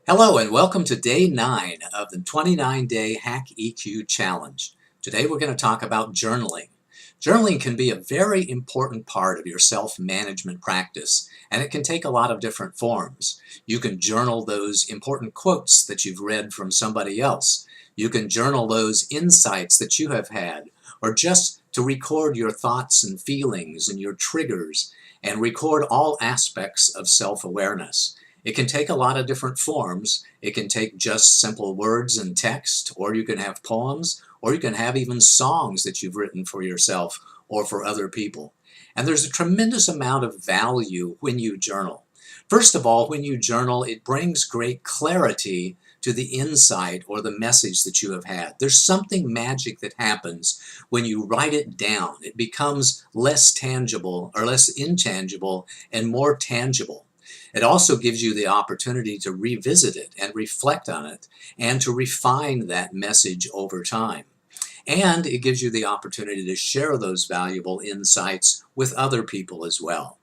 Hello and welcome to day 9 of the 29-day Hack EQ Challenge. Today we're going to talk about journaling. Journaling can be a very important part of your self-management practice, and it can take a lot of different forms. You can journal those important quotes that you've read from somebody else. You can journal those insights that you have had, or just to record your thoughts and feelings and your triggers, and record all aspects of self-awareness. It can take a lot of different forms. It can take just simple words and text, or you can have poems, or you can have even songs that you've written for yourself or for other people. And there's a tremendous amount of value when you journal. First of all, when you journal, it brings great clarity to the insight or the message that you have had. There's something magic that happens when you write it down. It becomes less tangible or less intangible and more tangible. It also gives you the opportunity to revisit it and reflect on it and to refine that message over time. And it gives you the opportunity to share those valuable insights with other people as well.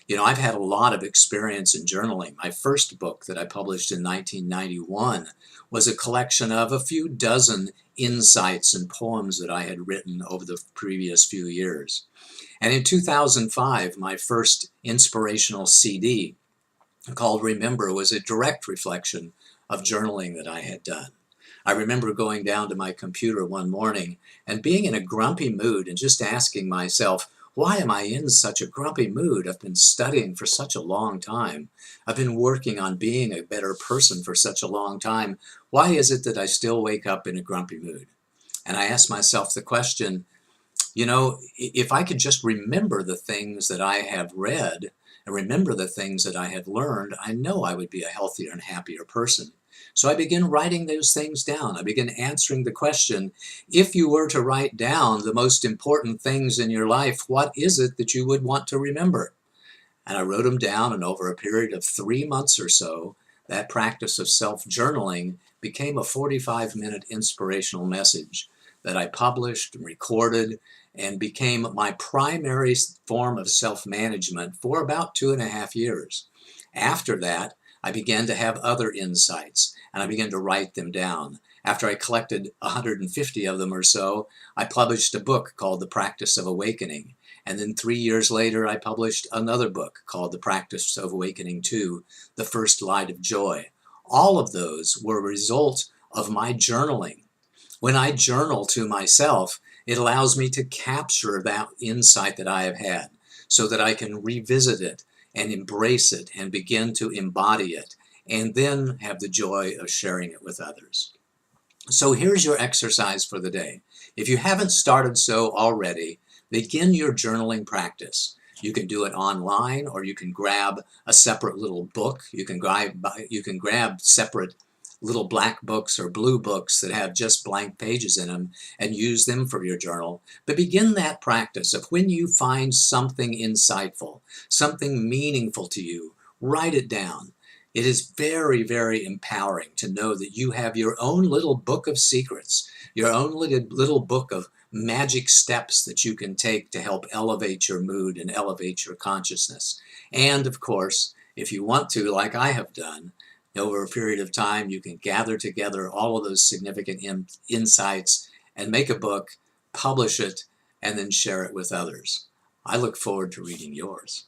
You know, I've had a lot of experience in journaling. My first book that I published in 1991 was a collection of a few dozen insights and poems that I had written over the previous few years. And in 2005, my first inspirational CD called Remember was a direct reflection of journaling that I had done. I remember going down to my computer one morning and being in a grumpy mood and just asking myself, why am I in such a grumpy mood? I've been studying for such a long time. I've been working on being a better person for such a long time. Why is it that I still wake up in a grumpy mood? And I asked myself the question, you know, if I could just remember the things that I have read and remember the things that I had learned, I know I would be a healthier and happier person. So I began writing those things down. I began answering the question, if you were to write down the most important things in your life, what is it that you would want to remember? And I wrote them down, and over a period of 3 months or so, that practice of self-journaling became a 45-minute inspirational message that I published and recorded and became my primary form of self-management for about 2.5 years. After that, I began to have other insights, and I began to write them down. After I collected 150 of them or so, I published a book called The Practice of Awakening. And then 3 years later, I published another book called The Practice of Awakening 2, The First Light of Joy. All of those were a result of my journaling. When I journal to myself, it allows me to capture that insight that I have had so that I can revisit it and embrace it and begin to embody it and then have the joy of sharing it with others. So here's your exercise for the day. If you haven't started so already, begin your journaling practice. You can do it online, or you can grab a separate little book. You can grab separate little black books or blue books that have just blank pages in them and use them for your journal. But begin that practice of when you find something insightful, something meaningful to you, write it down. It is very, very empowering to know that you have your own little book of secrets, your own little book of magic steps that you can take to help elevate your mood and elevate your consciousness. And of course, if you want to, like I have done, over a period of time, you can gather together all of those significant insights and make a book, publish it, and then share it with others. I look forward to reading yours.